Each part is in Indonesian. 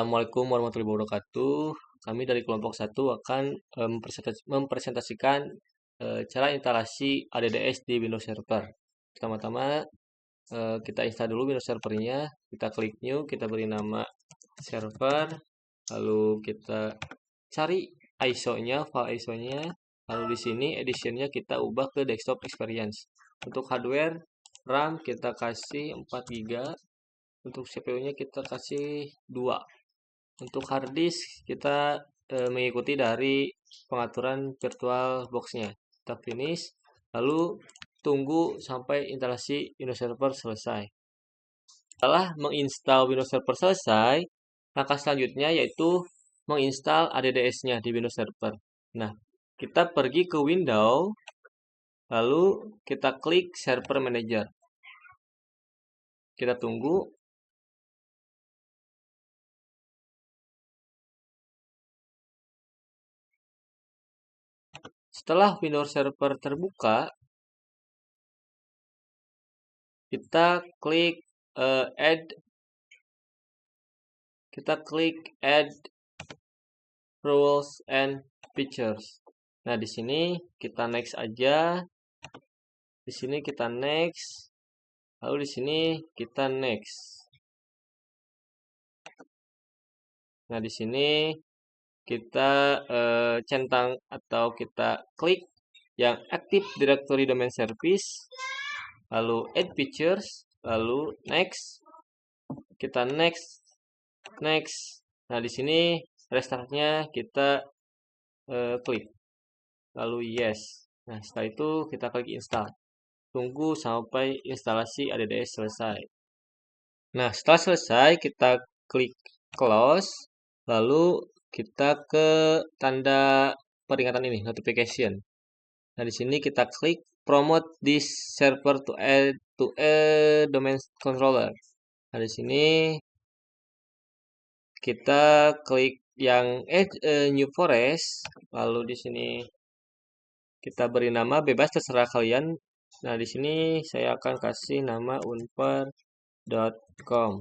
Assalamualaikum warahmatullahi wabarakatuh. Kami dari kelompok satu akan mempresentasikan cara instalasi ADDS di Windows Server. Pertama-tama kita install dulu Windows Servernya, kita klik New, kita beri nama server, lalu kita cari ISO-nya, file ISO-nya, lalu di sini edition-nya kita ubah ke desktop experience. Untuk hardware, RAM kita kasih 4 GB, untuk CPU-nya kita kasih 2. Untuk hard disk kita mengikuti dari pengaturan virtual box-nya. Kita finish, lalu tunggu sampai instalasi Windows Server selesai. Setelah menginstal Windows Server selesai, langkah selanjutnya yaitu menginstal ADDS-nya di Windows Server. Nah, kita pergi ke Windows, lalu kita klik Server Manager. Kita tunggu. Setelah Windows Server terbuka, kita klik add rules and features. Nah, di sini kita next aja. Di sini kita next. Lalu di sini kita next. Nah, di sini kita centang atau kita klik yang Active Directory Domain Service, lalu Add Features, lalu Next. Kita next. Nah, di sini restartnya kita klik, lalu Yes. Nah, setelah itu kita klik Install. Tunggu sampai instalasi ADDS selesai. Nah, setelah selesai kita klik Close, lalu kita ke tanda peringatan ini, notification. Nah, di sini kita klik Promote this server to a domain controller. Nah, di sini kita klik yang Add New Forest, lalu di sini kita beri nama bebas terserah kalian. Nah, di sini saya akan kasih nama unpar.com.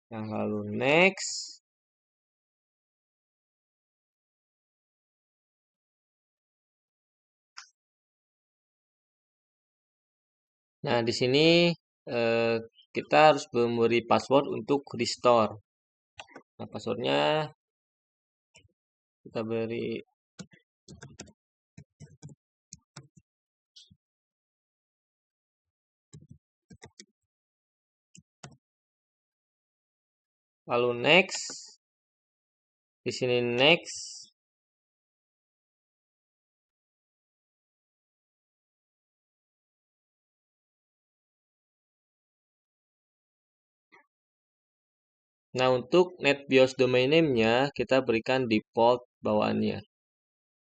Nah, lalu next. Nah, di sini eh, kita harus memberi password untuk restore. Nah, passwordnya kita beri lalu next. Di sini next. Nah, untuk NetBIOS domain name-nya kita berikan default bawaannya.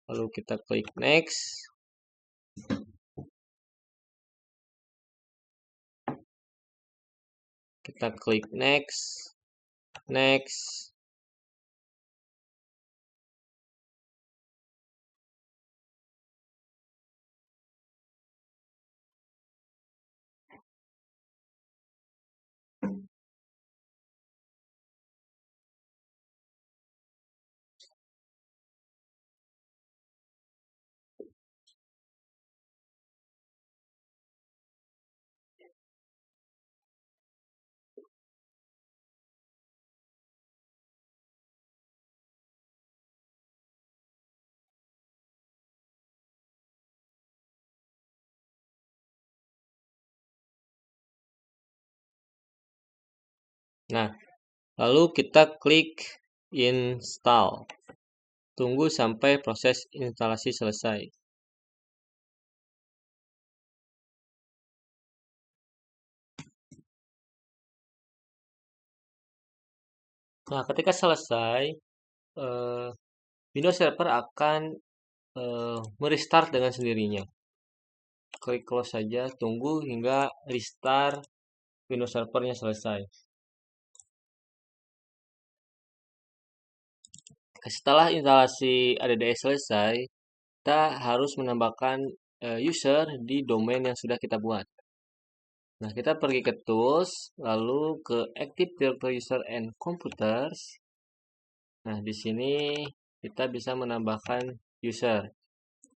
Lalu kita klik next. Kita klik next. Next. Nah, lalu kita klik install. Tunggu sampai proses instalasi selesai. Nah, ketika selesai, Windows Server akan merestart dengan sendirinya. Klik close saja, tunggu hingga restart Windows Servernya selesai. Setelah instalasi ADDS selesai, kita harus menambahkan user di domain yang sudah kita buat. Nah, kita pergi ke Tools, lalu ke Active Directory User and Computers. Nah, di sini kita bisa menambahkan user.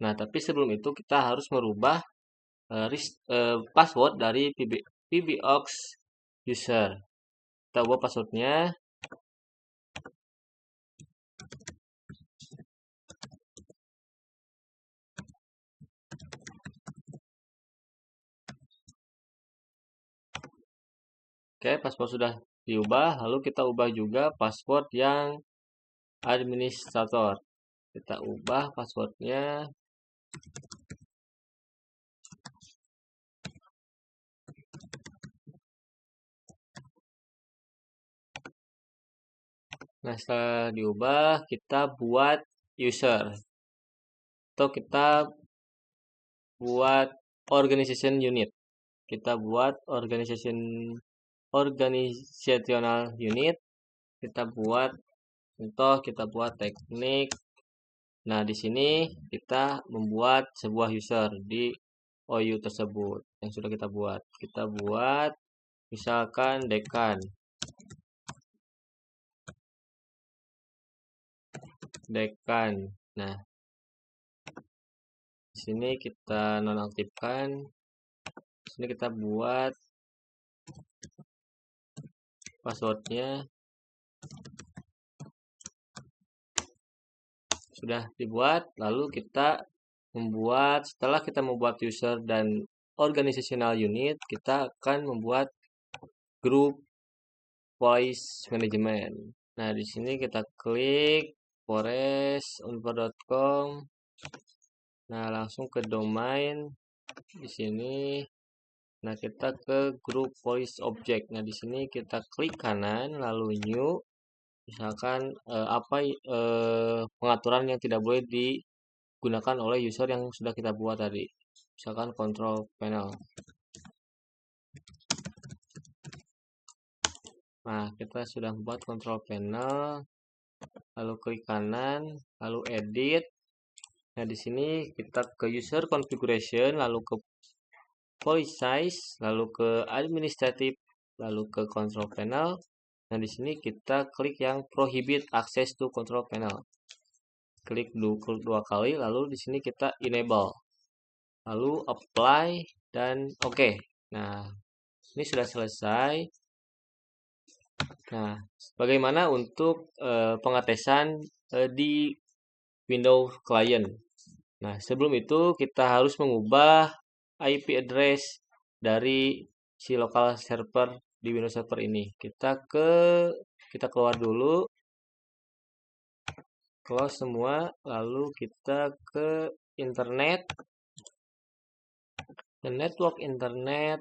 Nah, tapi sebelum itu kita harus merubah password dari PBOX user. Kita ubah passwordnya. Oke, password sudah diubah. Lalu kita ubah juga password yang administrator. Kita ubah passwordnya. Nah, setelah diubah, kita buat user. Atau kita buat organization unit. Kita buat organizational unit. Kita buat contoh, kita buat teknik. Nah, di sini kita membuat sebuah user di OU tersebut yang sudah kita buat. Kita buat misalkan dekan. Nah, di sini kita nonaktifkan. Di sini kita buat passwordnya. Sudah dibuat, lalu kita setelah kita membuat user dan organizational unit, kita akan membuat group voice management. Nah, di sini kita klik forest.unpar.com. Nah, langsung ke domain di sini. Nah, kita ke group voice object. Nah, di sini kita klik kanan lalu new. Misalkan pengaturan yang tidak boleh digunakan oleh user yang sudah kita buat tadi. Misalkan control panel. Nah, kita sudah membuat control panel. Lalu klik kanan, lalu edit. Nah, di sini kita ke user configuration, lalu ke policy size, lalu ke administrative, lalu ke control panel. Nah, di sini kita klik yang prohibit access to control panel. Klik dua kali, lalu di sini kita enable. Lalu apply dan oke. Nah, ini sudah selesai. Nah, bagaimana untuk pengetesan di Windows Client? Nah, sebelum itu kita harus mengubah IP address dari si local server di Windows Server ini. Kita keluar dulu, close semua, lalu kita ke internet, ke network internet,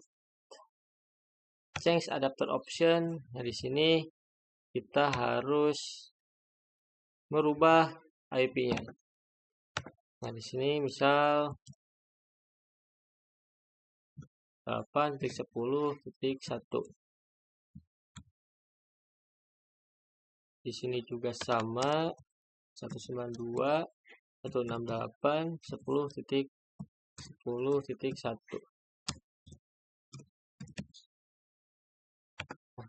change adapter option. Nah, di sini kita harus merubah IP-nya. Nah, di sini misal 8.10.1. Di sini juga sama 192.168.10.10.1.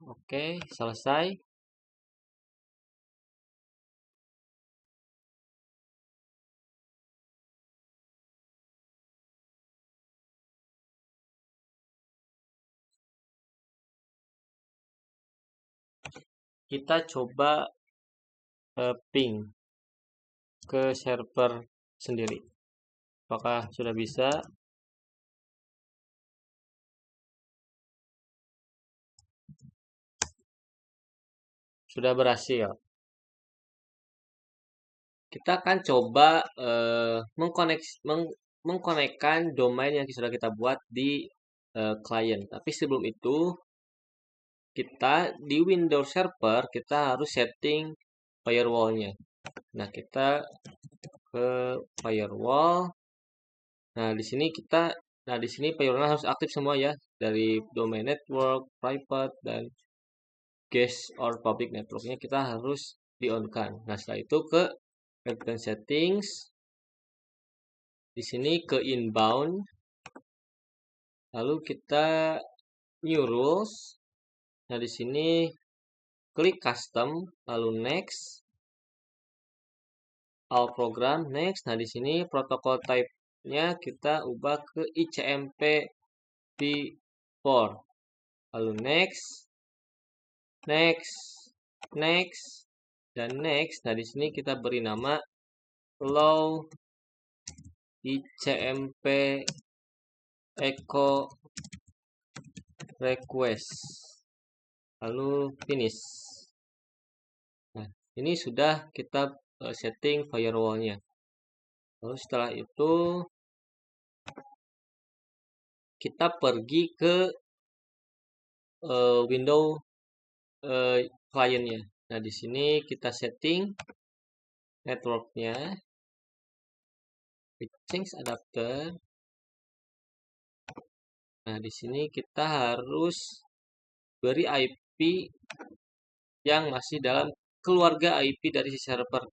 Oke, selesai. Kita coba ping ke server sendiri. Apakah sudah bisa? Sudah berhasil. Kita akan coba mengkonekkan domain yang sudah kita buat di klien. Tapi sebelum itu, kita di Windows Server kita harus setting firewall-nya. Nah, kita ke firewall. Nah, di sini firewall harus aktif semua ya, dari domain network, private, dan guest or public networknya kita harus di-on-kan. Nah, setelah itu ke advanced settings. Di sini ke inbound. Lalu kita new rules. Nah, di sini klik custom, lalu next, all program, next. Nah, di sini protokol type-nya kita ubah ke ICMP v4. Lalu next, next, next, dan next. Nah, di sini kita beri nama allow ICMP echo request. Lalu finish. Nah, ini sudah kita setting firewall-nya. Lalu setelah itu kita pergi ke window kliennya. Nah, di sini kita setting networknya, change adapter. Nah, di sini kita harus beri IP yang masih dalam keluarga IP dari si server.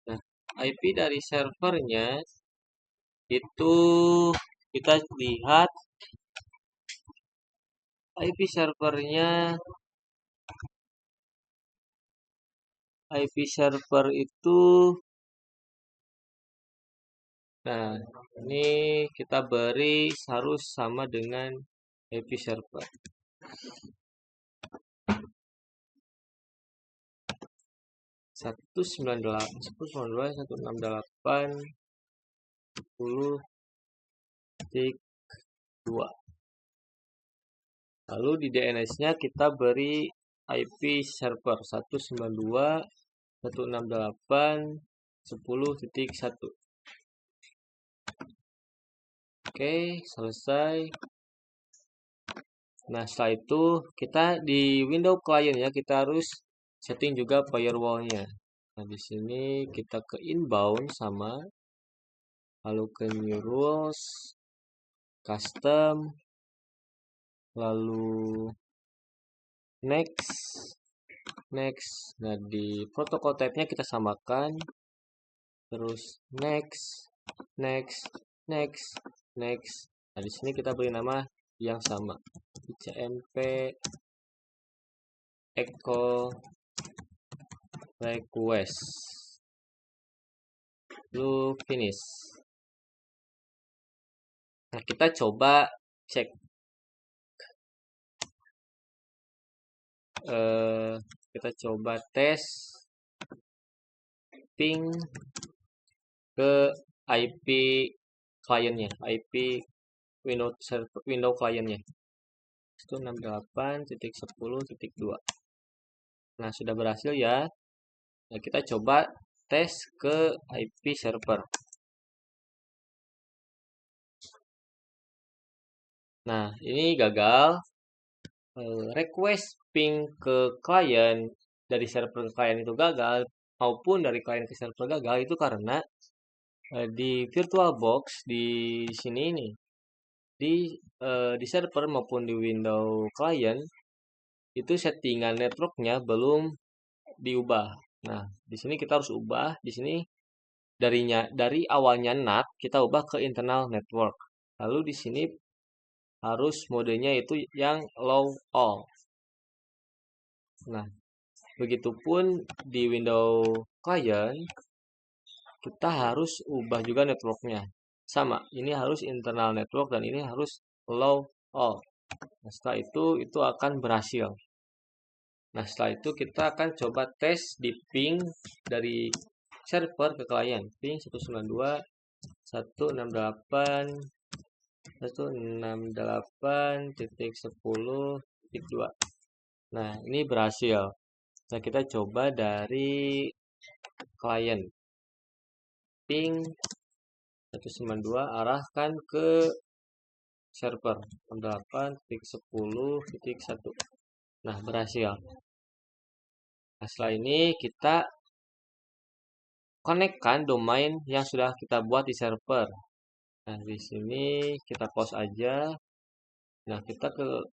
Nah, IP dari servernya itu kita lihat IP servernya, IP server itu, nah ini kita beri harus sama dengan IP server. 192.168.10.2. Lalu di DNS-nya kita beri IP server 192.168.10.1. Oke, selesai. Nah, setelah itu kita di window client ya, kita harus setting juga firewall-nya. Nah, di sini kita ke inbound sama, lalu ke new rules, custom, lalu next, next. Nah, di protokol type-nya kita samakan, terus next, next, next, next. Nah, di sini kita beri nama yang sama, ICMP echo request. Lalu finish. Nah, kita coba cek kita coba tes ping ke IP kliennya, IP window kliennya. Itu 68.10.2. Nah, sudah berhasil ya. Nah, kita coba tes ke IP server. Nah, ini gagal. Request ping ke klien dari server ke klien itu gagal, maupun dari klien ke server gagal, itu karena di VirtualBox di sini nih, di server maupun di window client itu settingan networknya belum diubah. Nah, di sini kita harus ubah. Di sini dari awalnya NAT kita ubah ke internal network. Lalu di sini harus modenya itu yang low all. Nah, begitupun di window client kita harus ubah juga networknya. Sama, ini harus internal network dan ini harus low all. Nah, setelah itu akan berhasil. Nah, setelah itu kita akan coba tes di ping dari server ke klien. Ping 192.168.10.2. Nah, ini berhasil. Nah, kita coba dari klien. Ping 192 arahkan ke server 68.10.1. Nah, berhasil. Nah, setelah ini kita konekkan domain yang sudah kita buat di server. Nah, di sini kita close aja. Nah, kita ke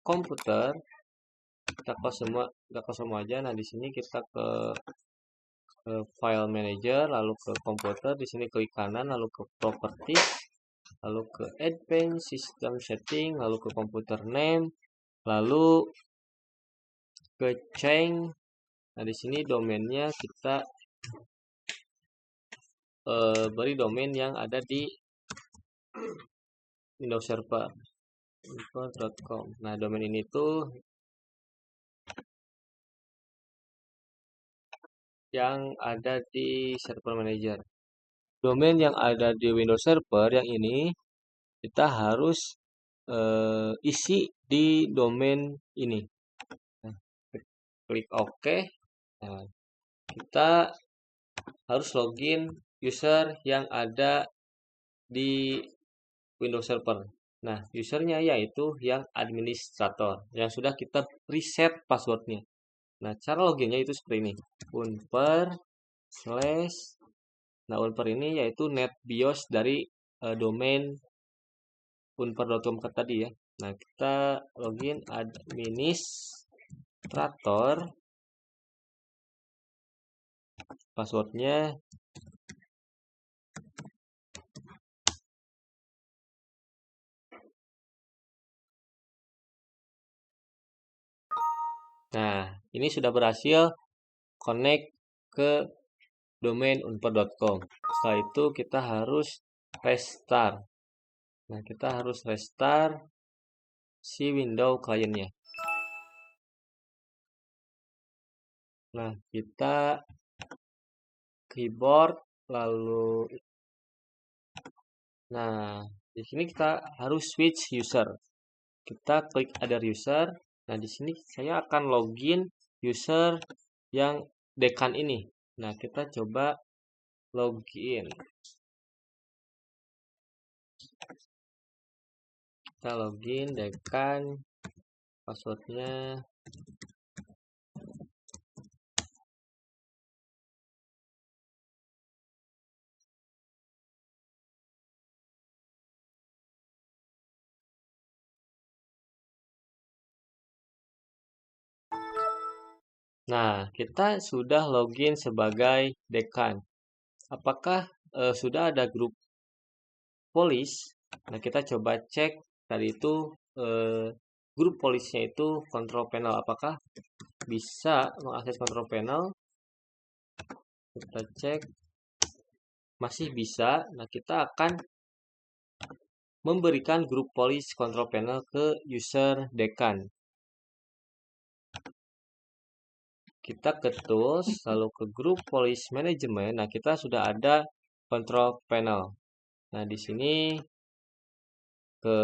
komputer, kita close semua aja. Nah, di sini kita ke file manager, lalu ke komputer, di sini klik kanan, lalu ke property. lalu ke Advanced System Setting, lalu ke Computer Name, lalu ke Change. Nah, di sini domainnya kita beri domain yang ada di Windows Server info.com. Nah, domain ini tuh yang ada di Server Manager. Domain yang ada di Windows Server yang ini kita harus isi di domain ini. Nah, klik OK. Nah, kita harus login user yang ada di Windows Server. Nah, usernya yaitu yang administrator, yang sudah kita preset passwordnya. Nah, cara loginnya itu seperti ini. Unper slash, nah unper ini yaitu netbios dari domain unper.com tadi ya. Nah, kita login administrator, passwordnya nah, ini sudah berhasil connect ke domain unper.com. Setelah itu kita harus restart. Nah, kita harus restart si window kliennya. Nah, kita keyboard lalu nah, di sini kita harus switch user. Kita klik other user. Nah, di sini saya akan login user yang dekan ini. Nah, kita coba login. Kita login dekan, passwordnya nah, kita sudah login sebagai dekan. Apakah sudah ada grup polis? Nah, kita coba cek tadi itu grup polisnya itu control panel. Apakah bisa mengakses control panel? Kita cek masih bisa. Nah, kita akan memberikan grup polis control panel ke user dekan. Kita ke tools, lalu ke grup police management. Nah, kita sudah ada control panel. Nah, di sini ke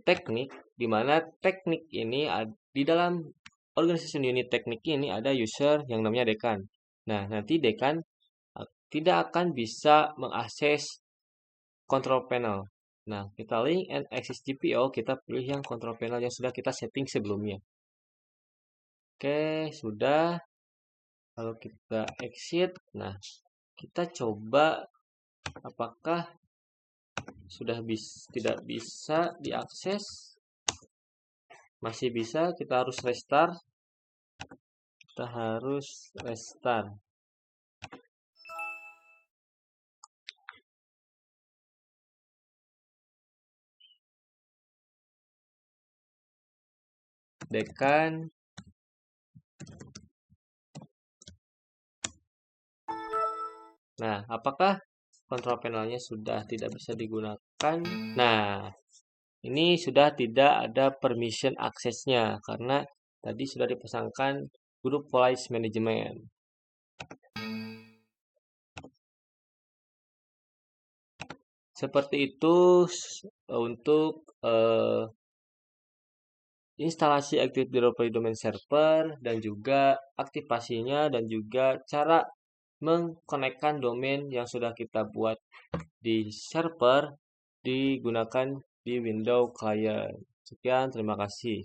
teknik, di mana teknik ini di dalam organization unit teknik ini ada user yang namanya dekan. Nah, nanti dekan tidak akan bisa mengakses control panel. Nah, kita link and access GPO, kita pilih yang control panel yang sudah kita setting sebelumnya. Oke, sudah. Lalu kita exit. Nah, kita coba apakah sudah tidak bisa diakses. Masih bisa, kita harus restart. Kita harus restart. Dekan. Nah, apakah control panelnya sudah tidak bisa digunakan? Nah, ini sudah tidak ada permission aksesnya karena tadi sudah dipasangkan grup police management. Seperti itu untuk instalasi Active Directory Domain Server dan juga aktivasinya dan juga cara mengkonekkan domain yang sudah kita buat di server digunakan di Windows Client. Sekian, terima kasih.